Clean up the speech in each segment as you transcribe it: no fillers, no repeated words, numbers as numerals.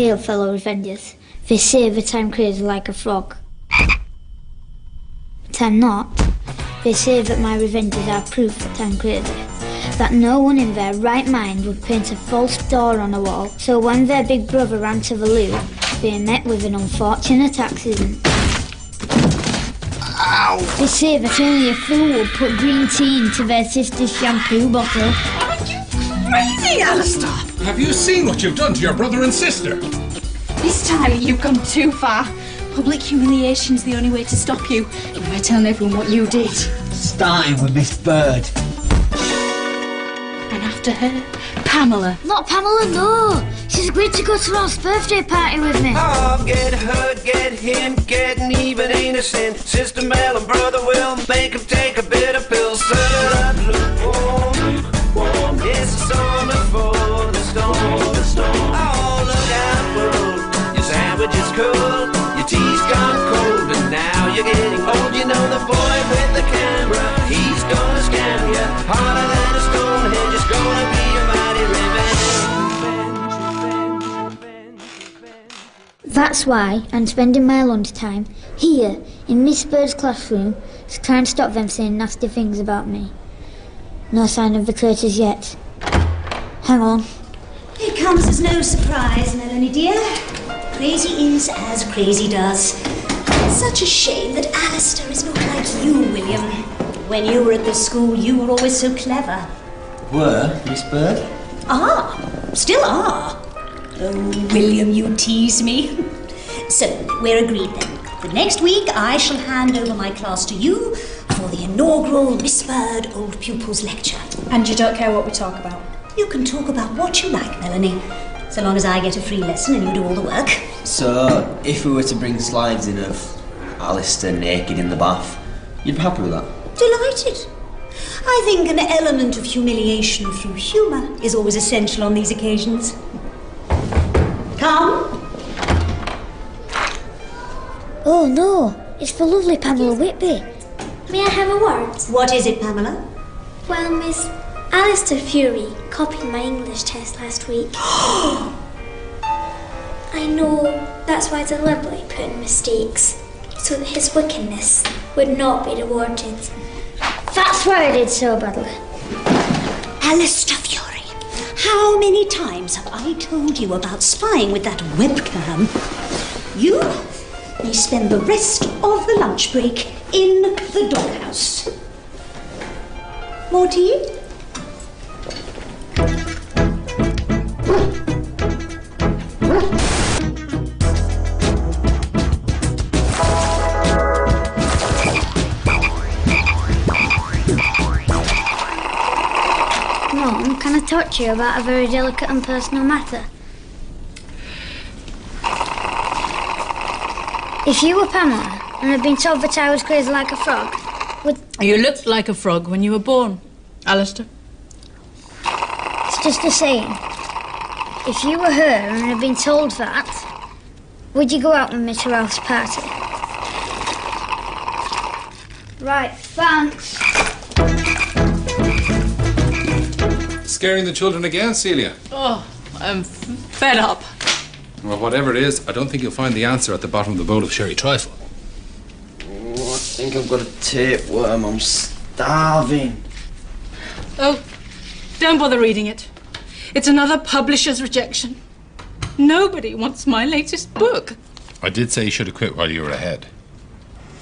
hail, fellow revengers. They say that I'm crazy like a frog. But I'm not. They say that my revenges are proof that I'm crazy. That no one in their right mind would paint a false door on a wall, so when their big brother ran to the loo, they met with an unfortunate accident. Ow! They say that only a fool would put green tea into their sister's shampoo bottle. Are you crazy, Alistair? Have you seen what you've done to your brother and sister? This time you've gone too far. Public humiliation's the only way to stop you. And we're telling everyone what you did. Starting with Miss Bird. And after her, Pamela. Not Pamela, no. She's agreed to go to Ralph's birthday party with me. Oh, get her, get him, getting even ain't a sin. Sister Mel and Brother Will make him take a bit of pills. Serve it up, lukewarm, warm. It's a storm before the storm. Oh, look out, world. Your sandwich is cold, your tea's gone cold, and now you're getting old. You know the boy with the camera, he's gonna scam you. Harder than a stone hedge, it's gonna be a mighty revenge. That's why I'm spending my lunchtime here in Miss Bird's classroom to try and stop them saying nasty things about me. No sign of the traitors yet. Hang on. It comes as no surprise, Melanie dear. Crazy is as crazy does. It's such a shame that Alistair is not like you, William. When you were at this school, you were always so clever. Were, Miss Bird? Ah, still are. Oh, William, you tease me. So, we're agreed then. The next week, I shall hand over my class to you for the inaugural Miss Bird Old Pupils Lecture. And you don't care what we talk about? You can talk about what you like, Melanie, so long as I get a free lesson and you do all the work. So, if we were to bring slides in of Alistair naked in the bath, you'd be happy with that? Delighted. I think an element of humiliation through humour is always essential on these occasions. Come. Oh no, it's the lovely Pamela Whitby. May I have a word? What is it, Pamela? Well, Miss, Alistair Fury copied my English test last week. I know that's why deliberately put in mistakes, so that his wickedness would not be rewarded. That's why I did so badly. Alistair Fury, how many times have I told you about spying with that webcam? You may spend the rest of the lunch break in the doghouse. More tea? Mum, can I talk to you about a very delicate and personal matter? If you were Pamela and had been told that I was crazy like a frog, would... You looked like a frog when you were born, Alistair. It's just a saying. If you were her and had been told that, would you go out with me to Ralph's party? Right, thanks. Scaring the children again, Celia? Oh, I'm fed up. Well, whatever it is, I don't think you'll find the answer at the bottom of the bowl of sherry trifle. Oh, I think I've got a tapeworm. I'm starving. Oh, don't bother reading it. It's another publisher's rejection. Nobody wants my latest book. I did say you should have quit while you were ahead.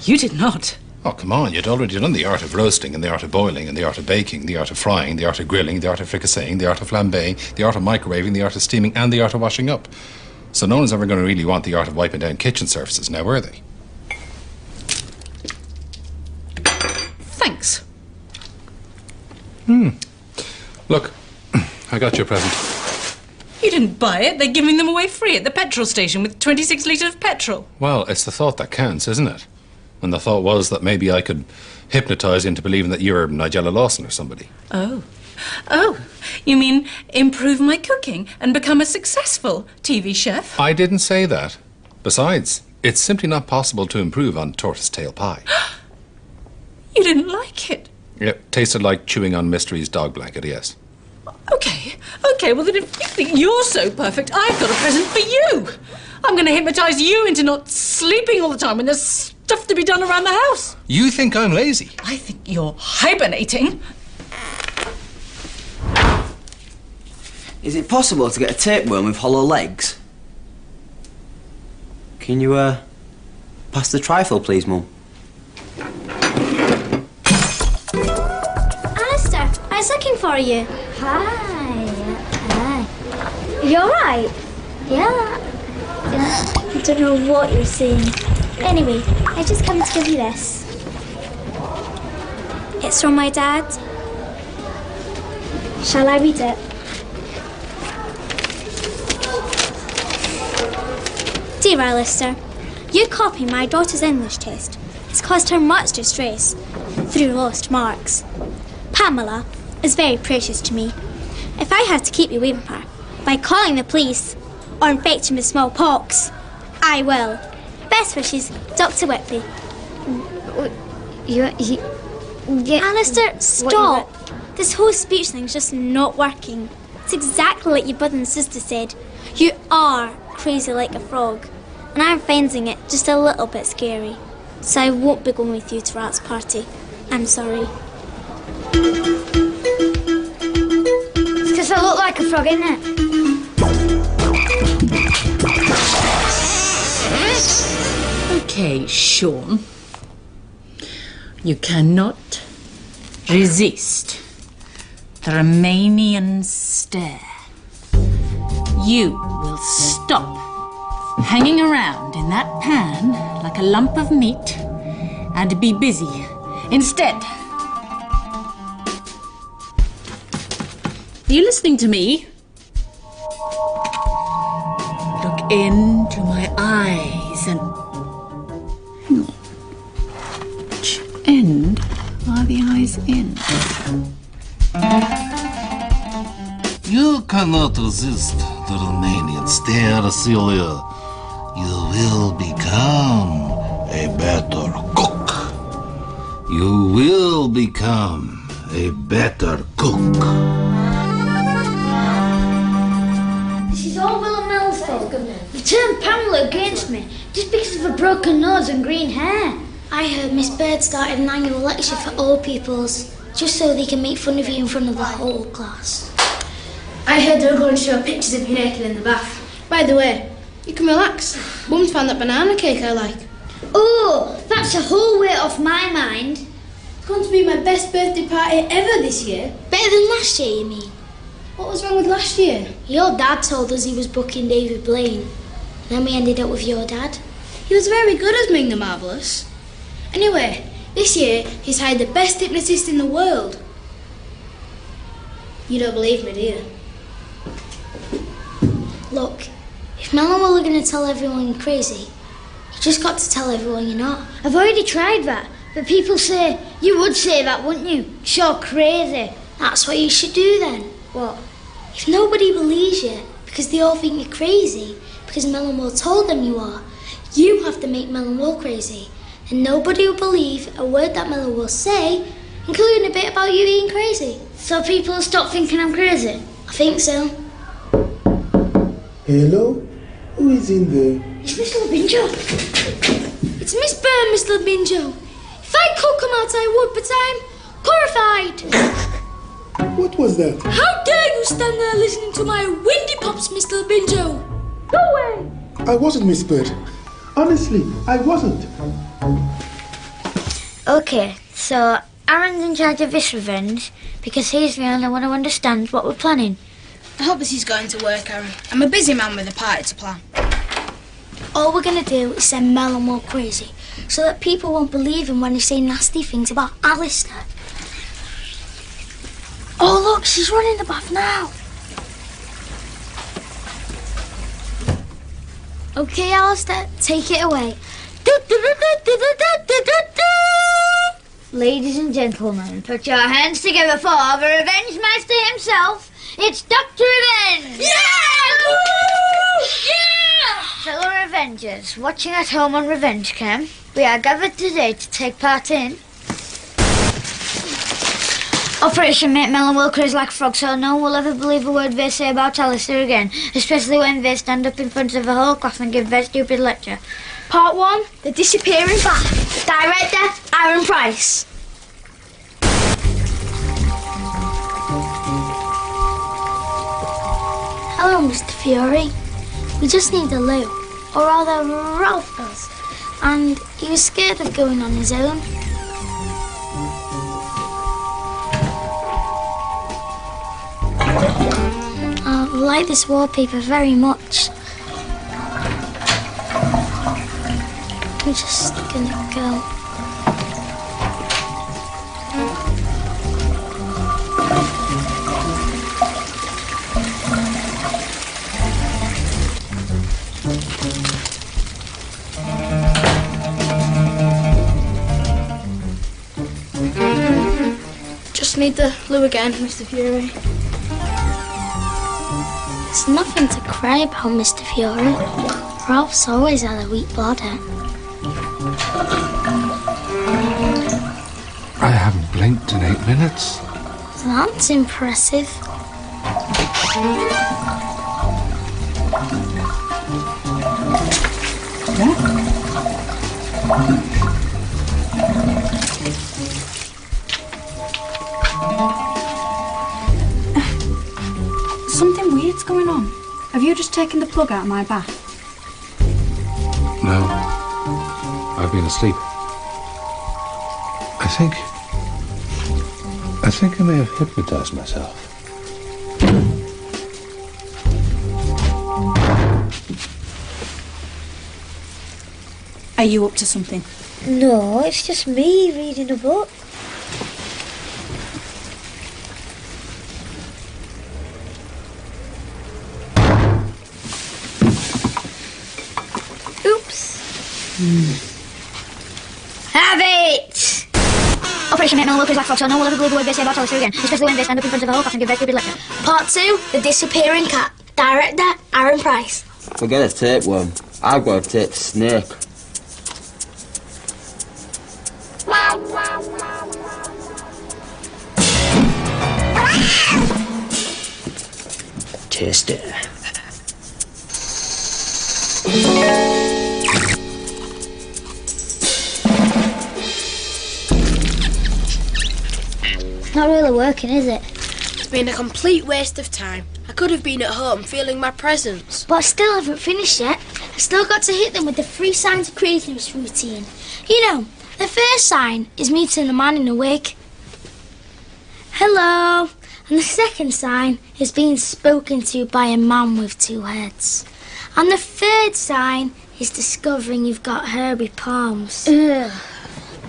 You did not. Oh, come on, you'd already done the art of roasting and the art of boiling and the art of baking, the art of frying, the art of grilling, the art of fricasseing, the art of flambéing, the art of microwaving, the art of steaming and the art of washing up. So no one's ever going to really want the art of wiping down kitchen surfaces now, are they? Thanks. Look, I got you a present. You didn't buy it. They're giving them away free at the petrol station with 26 litres of petrol. Well, it's the thought that counts, isn't it? And the thought was that maybe I could hypnotise you into believing that you're Nigella Lawson or somebody. Oh. Oh, you mean improve my cooking and become a successful TV chef? I didn't say that. Besides, it's simply not possible to improve on tortoise tail pie. You didn't like it? It tasted like chewing on Mystery's dog blanket, yes. Okay, well then if you think you're so perfect, I've got a present for you. I'm going to hypnotise you into not sleeping all the time when there's stuff to be done around the house. You think I'm lazy? I think you're hibernating. Is it possible to get a tapeworm with hollow legs? Can you, pass the trifle, please, Mum? Alistair, I was looking for you. Hi. You alright? Yeah. I don't know what you're saying. Anyway, I just come to give you this. It's from my dad. Shall I read it? Dear Alistair, you copying my daughter's English test has caused her much distress through lost marks. Pamela is very precious to me. If I have to keep you away from her by calling the police or infecting with smallpox, I will. Best wishes, Dr. Whitley. Alistair, stop. This whole speech thing's just not working. It's exactly like your brother and sister said. You are crazy like a frog. And I'm finding it just a little bit scary. So I won't be going with you to Rat's party. I'm sorry. It's because I look like a frog, isn't it? Okay, Sean. You cannot resist the Romanian stare. You will stop hanging around in that pan like a lump of meat and be busy instead. Are you listening to me? Look into my eyes and... Hang on. Which end are the eyes in? You cannot resist the Romanian stare, Celia. You will become a better cook. You will become a better cook. This is all Will and Mel's fault. They turned Pamela against me just because of a broken nose and green hair. I heard Miss Bird started an annual lecture for old pupils, just so they can make fun of you in front of the whole class. I heard they were going to show pictures of you naked in the bath. By the way, you can relax. Mum's found that banana cake I like. Oh, that's a whole weight off my mind. It's going to be my best birthday party ever this year. Better than last year, you mean? What was wrong with last year? Your dad told us he was booking David Blaine. Then we ended up with your dad. He was very good as Ming the Marvellous. Anyway, this year he's hired the best hypnotist in the world. You don't believe me, do you? Look, if Mel and Will are going to tell everyone you're crazy, you just got to tell everyone you're not. I've already tried that, but people say, you would say that, wouldn't you? You're crazy. That's what you should do then. What? If nobody believes you because they all think you're crazy because Mel and Will told them you are, you have to make Mel and Will crazy. And nobody will believe a word that Mel and Will say, including a bit about you being crazy. So people will stop thinking I'm crazy? I think so. Hello? Who is in there? It's Miss Labinjo. It's Miss Byrne, Miss Labinjo. If I could come out, I would, but I'm horrified. What was that? How dare you stand there listening to my windy pops, Miss Labinjo? Go away. I wasn't Miss Bird. Honestly, I wasn't. Okay, so Aaron's in charge of this revenge because he's the only one who understands what we're planning. I hope this is going to work, Aaron. I'm a busy man with a party to plan. All we're going to do is send Mel and Will crazy so that people won't believe him when they say nasty things about Alistair. Oh, look, she's running the bath now. Okay, Alistair, take it away. Ladies and gentlemen, put your hands together for the Revenge Master himself. It's Dr. Revenge! Yeah! Yeah! Fellow Revengers, watching at home on Revenge Camp, we are gathered today to take part in... Operation Make Melon will craze like a frog, so no one will ever believe a word they say about Alistair again, especially when they stand up in front of a whole class and give their stupid lecture. Part 1, The Disappearing Bat. Director, Aaron Price. Hello, Mr. Fury. We just need a loo, or rather Ralph does, and he was scared of going on his own. I like this wallpaper very much. I'm just gonna go. Just need the loo again, Mr. Fury. There's nothing to cry about, Mr. Fury. Ralph's always had a weak bladder. I haven't blinked in 8 minutes. That's impressive. Something weird's going on. Have you just taken the plug out of my bath? No. I've been asleep. I think I may have hypnotized myself. Are you up to something? No, it's just me reading a book. Oops. Have it! Operation Make Melon will craze like a frog, so no one will ever believe a word they say about Alistair again, especially when they stand up in front of a whole class and give their stupid lecture. Part 2, The Disappearing Cat. Director, Aaron Price. Forget a tapeworm. I've got a tape snake. Taste it. It's not really working, is it? It's been a complete waste of time. I could have been at home feeling my presence. But I still haven't finished yet. I've still got to hit them with the 3 signs of craziness routine. You know, the first sign is meeting a man in a wig. Hello. And the second sign is being spoken to by a man with 2 heads. And the third sign is discovering you've got hairy palms. Ugh.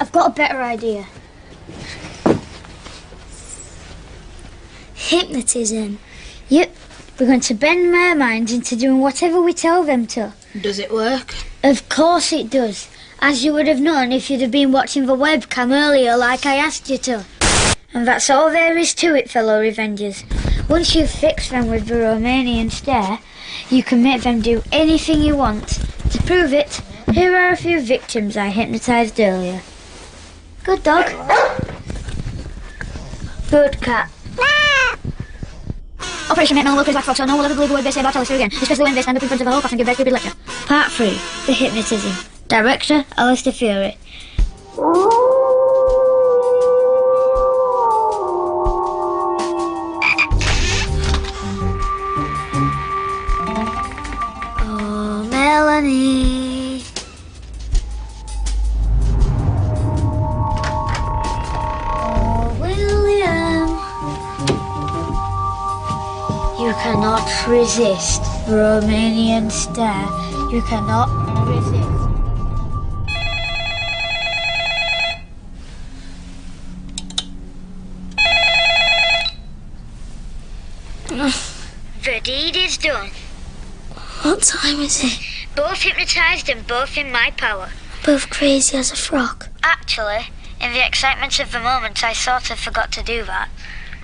I've got a better idea. Hypnotism. Yep, we're going to bend their minds into doing whatever we tell them to. Does it work? Of course it does. As you would have known if you'd have been watching the webcam earlier like I asked you to. And that's all there is to it, fellow Revengers. Once you've fixed them with the Romanian stare, you can make them do anything you want. To prove it, here are a few victims I hypnotised earlier. Good dog. Good cat. Operation Make Melon will craze like a frog, so no one will ever believe a word they say about Alistair again, especially when they stand up in front of a whole class and give their stupid lecture. Part 3, The Hypnotism. Director, Alistair Fury. Oh, Melanie. Oh, William. You cannot resist the Romanian stare. You cannot resist. The deed is done. What time is it? Both hypnotised and both in my power. Both crazy as a frog. Actually, in the excitement of the moment, I sort of forgot to do that.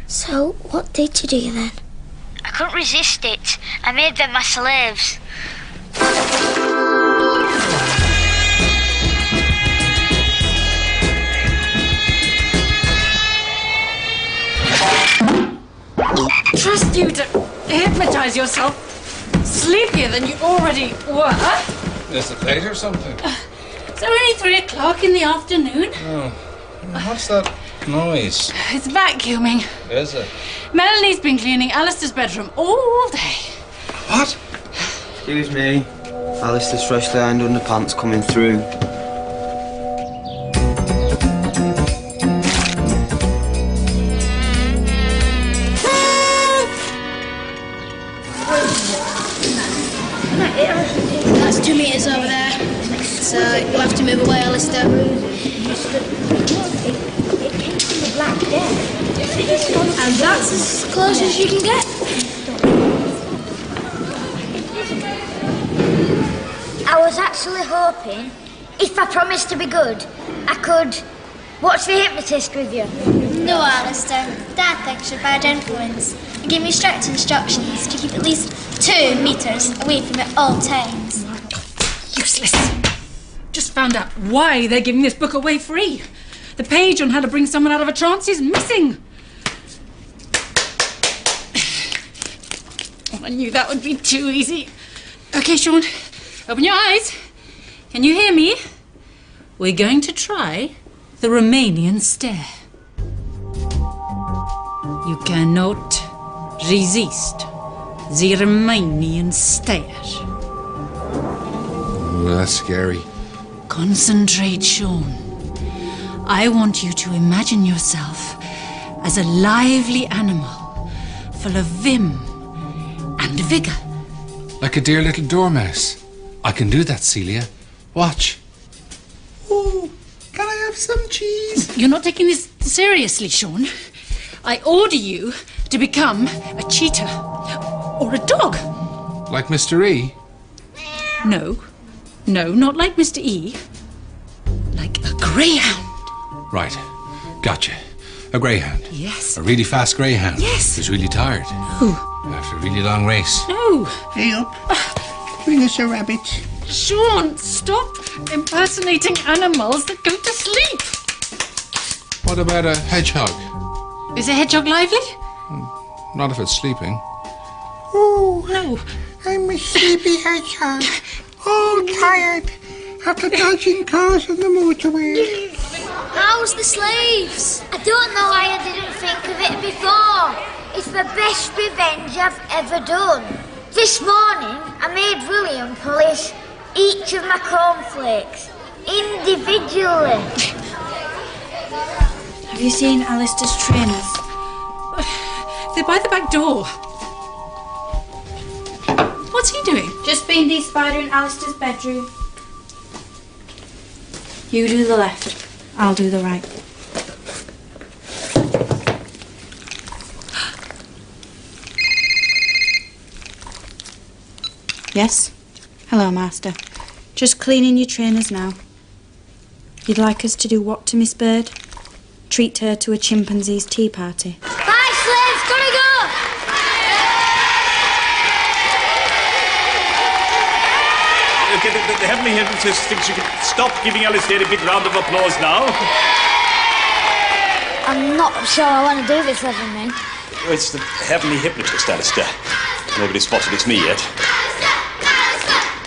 So, what did you do then? I couldn't resist it. I made them my slaves. asked you to hypnotise yourself sleepier than you already were. Is it late or something? It's only 3 o'clock in the afternoon. Oh. What's that noise? It's vacuuming. Is it? Melanie's been cleaning Alistair's bedroom all day. What? Excuse me. Alistair's freshly ironed underpants coming through. That's 2 metres over there. So you'll have to move away, Alistair. And that's as close as you can get. I was actually hoping, if I promised to be good, I could watch the hypnotist with you. No, Alistair. Dad thinks you're bad influence and gave me strict instructions to keep at least 2 metres away from it all times. Useless. Just found out why they're giving this book away free. The page on how to bring someone out of a trance is missing. Oh, I knew that would be too easy. Okay, Sean, open your eyes. Can you hear me? We're going to try the Romanian stare. You cannot resist the Romanian stare. Well, that's scary. Concentrate, Sean. I want you to imagine yourself as a lively animal, full of vim and vigour. Like a dear little dormouse. I can do that, Celia. Watch. Oh, can I have some cheese? You're not taking this seriously, Sean. I order you to become a cheetah or a dog. Like Mr. E? No, not like Mr. E. Like a greyhound. Right. Gotcha. A greyhound. Yes. A really fast greyhound. Yes. Who's really tired. No. After a really long race. No. Hey up. Bring us a rabbit. Sean, stop impersonating animals that go to sleep. What about a hedgehog? Is a hedgehog lively? Not if it's sleeping. Oh, No. I'm a sleepy hedgehog. All tired after dodging cars on the motorway. How's the slaves? I don't know why I didn't think of it before. It's the best revenge I've ever done. This morning, I made William polish each of my cornflakes individually. Have you seen Alistair's trainers? They're by the back door. What's he doing? Just been de-spider in Alistair's bedroom. You do the left. I'll do the right. Yes? Hello, Master. Just cleaning your trainers now. You'd like us to do what to Miss Bird? Treat her to a chimpanzee's tea party. Bye, slaves, gotta go! The Heavenly Hypnotist thinks you can stop giving Alistair a big round of applause now. I'm not sure I want to do this, Leatherman. Oh, it's the Heavenly Hypnotist, Alistair. Nobody spotted it's me yet.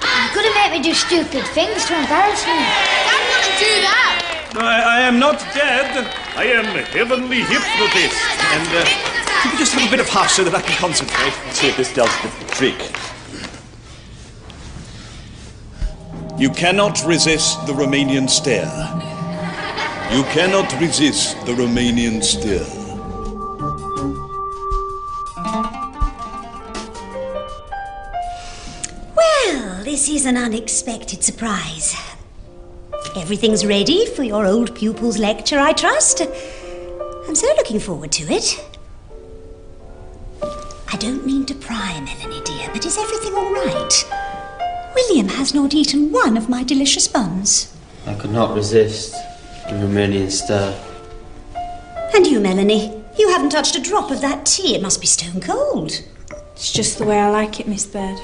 You're gonna make me do stupid things to embarrass me. Dad wouldn't do that. I am not dead. I am Heavenly Hypnotist. And if you just have a bit of hush so that I can concentrate and see if this does the trick. You cannot resist the Romanian stare. You cannot resist the Romanian stare. Well, this is an unexpected surprise. Everything's ready for your old pupil's lecture, I trust. I'm so looking forward to it. I don't mean to pry, Melanie dear, but is everything all right? William has not eaten one of my delicious buns. I could not resist the Romanian stare. And you, Melanie, you haven't touched a drop of that tea. It must be stone cold. It's just the way I like it, Miss Bird.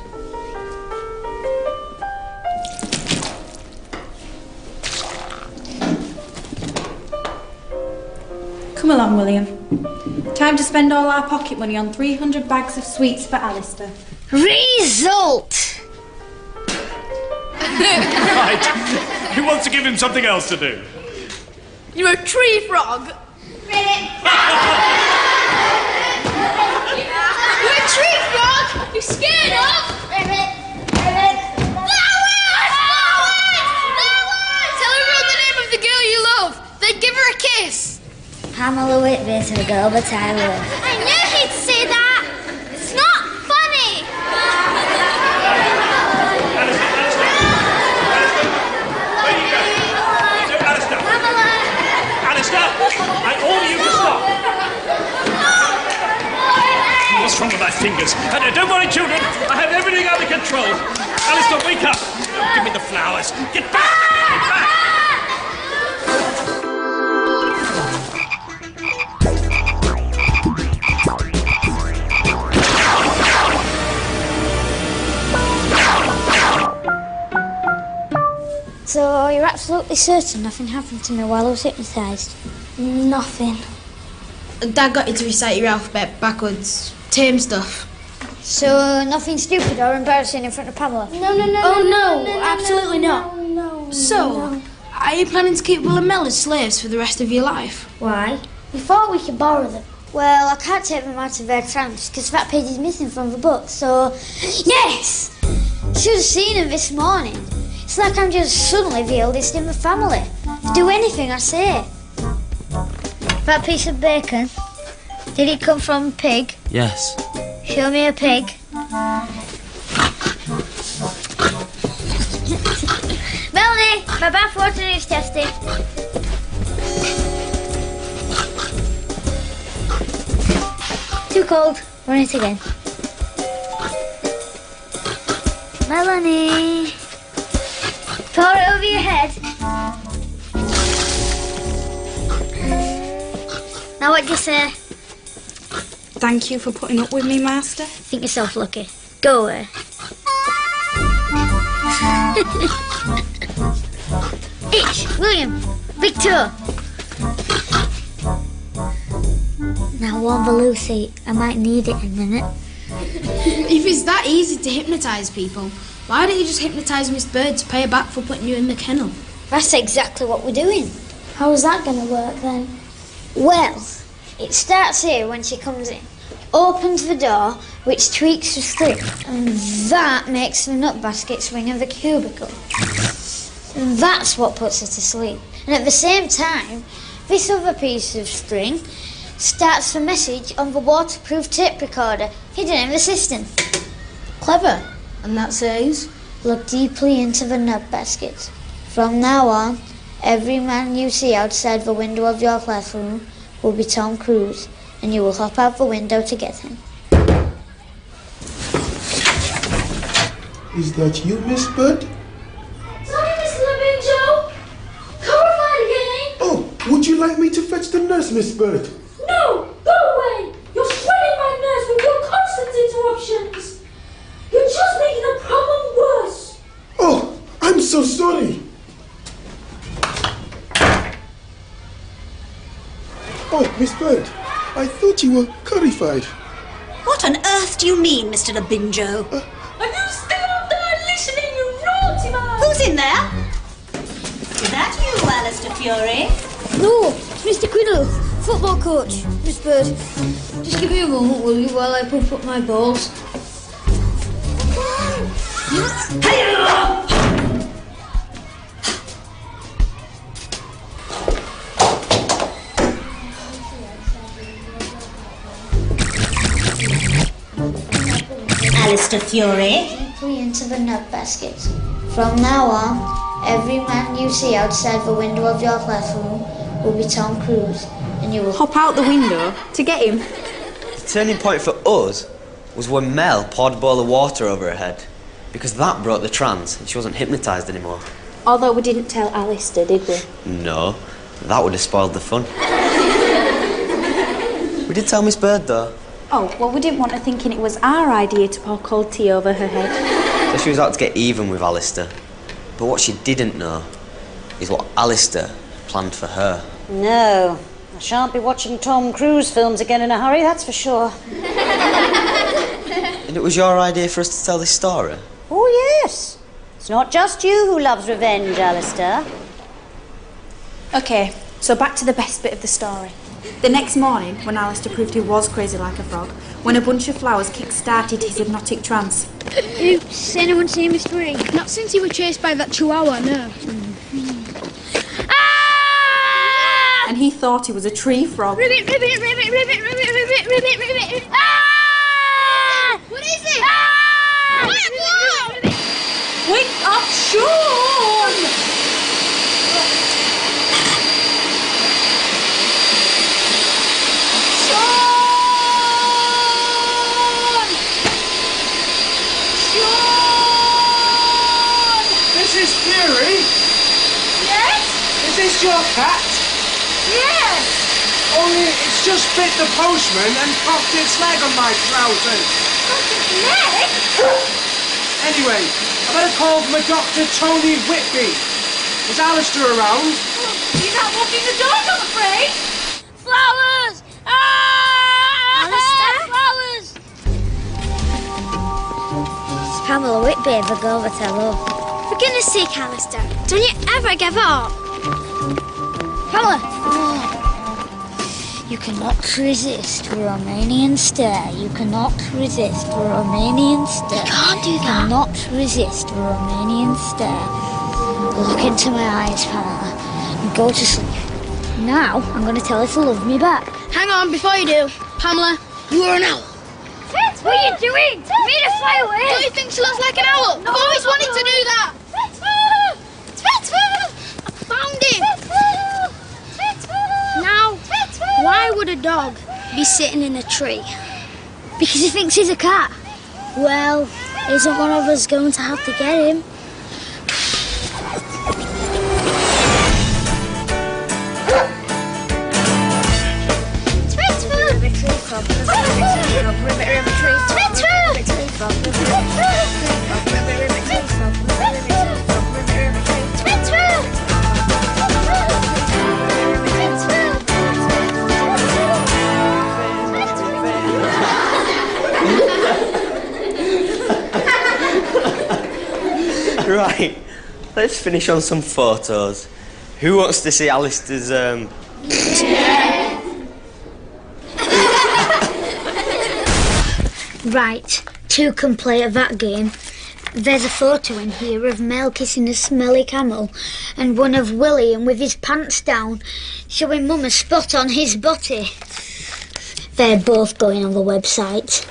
Come along, William. Time to spend all our pocket money on 300 bags of sweets for Alistair. Result! Right. Who wants to give him something else to do? You're a tree frog. You're a tree frog! You scared of? Tell everyone the name of the girl you love. Then give her a kiss. Pamela Whitby's the girl that I love. I knew he'd say that. It's not funny. Where you go? Alistair! Alistair! I order you to stop! What's wrong with my fingers? Don't worry, children. I have everything under control. Alistair, wake up! Give me the flowers. Get back! Get back! So you're absolutely certain nothing happened to me while I was hypnotised? Nothing. Dad got you to recite your alphabet backwards. Tame stuff. So nothing stupid or embarrassing in front of Pamela? No, absolutely not. So, are you planning to keep Will and Mel as slaves for the rest of your life? Why? We thought we could borrow them. Well, I can't take them out of their trance because that page is missing from the book, so... Yes! Should have seen him this morning. It's like I'm just suddenly the eldest in the family. Do anything I say. That piece of bacon, did it come from a pig? Yes. Show me a pig. Melanie, my bath water is tested. Too cold. Run it again. Melanie. Pour it over your head. Now what do you say? Thank you for putting up with me, Master. Think yourself lucky. Go away. Itch, William, big toe. Now warm the Lucy. I might need it in a minute. If it's that easy to hypnotise people, why don't you just hypnotise Miss Bird to pay her back for putting you in the kennel? That's exactly what we're doing. How is that going to work then? Well, it starts here when she comes in. Opens the door, which tweaks the string, and that makes the nut basket swing in the cubicle. And that's what puts her to sleep. And at the same time, this other piece of string starts the message on the waterproof tape recorder hidden in the cistern. Clever. And that says? Look deeply into the nut basket. From now on, every man you see outside the window of your classroom will be Tom Cruise, and you will hop out the window to get him. Is that you, Miss Bird? Sorry, Mr. LeBinjo. Horrified again. Oh, would you like me to fetch the nurse, Miss Bird? No, go away. You're spreading my nerves with your constant interruptions. You're just making the problem worse. Oh, I'm so sorry. Oh, Miss Bird, I thought you were currified. What on earth do you mean, Mr. LeBinjo? Are you still up there listening, you naughty man? Who's in there? Is that you, Alistair Fury? No, it's Mr. Quiddle, football coach. Miss Bird, just give me a moment, will you, while I pump up my balls? Alistair Fury. Deeply into the nut basket. From now on, every man you see outside the window of your classroom will be Tom Cruise, and you will hop out the window to get him. The turning point for us was when Mel poured a bowl of water over her head, because that broke the trance and she wasn't hypnotised anymore. Although we didn't tell Alistair, did we? No, that would have spoiled the fun. We did tell Miss Bird, though. Oh, well, we didn't want her thinking it was our idea to pour cold tea over her head. So she was out to get even with Alistair. But what she didn't know is what Alistair planned for her. No, Shan't be watching Tom Cruise films again in a hurry, that's for sure. And it was your idea for us to tell this story? Oh, yes. It's not just you who loves revenge, Alistair. OK, so back to the best bit of the story. The next morning, when Alistair proved he was crazy like a frog, when a bunch of flowers kick-started his hypnotic trance. Oops, anyone seen Mr. Ring? Not since he was chased by that chihuahua, no. And he thought he was a tree frog. Ribbit, ribbit, ribbit, ribbit, ribbit, ribbit, ribbit, ribbit. Ah! What is it? Ah! Wake up, Sean! Mrs. Fury? Yes? Is this your cat? Yes! Only it's just bit the postman and cocked its leg on my trousers. Leg? Anyway, I've had a call from a Dr. Tony Whitby. Is Alistair around? He's out walking the dog, I'm afraid. Flowers! Ah! Alistair? Flowers! It's Pamela Whitby, the girl that I love. For goodness sake, Alistair, don't you ever give up? Pamela! You cannot resist a Romanian stare. You cannot resist a Romanian stare. You can't do You that. cannot resist a Romanian stare. Look into my eyes, Pamela, and go to sleep. Now, I'm going to tell her to love me back. Hang on, before you do. Pamela, you are an owl. What are you doing? You made her fly away. Don't you think she looks like an owl? I've always wanted to do that. I found him. Now, why would a dog be sitting in a tree? Because he thinks he's a cat. Well, isn't one of us going to have to get him? Right, let's finish on some photos. Who wants to see Alistair's, Right, two can play at that game. There's a photo in here of Mel kissing a smelly camel and one of William with his pants down, showing Mum a spot on his body. They're both going on the website.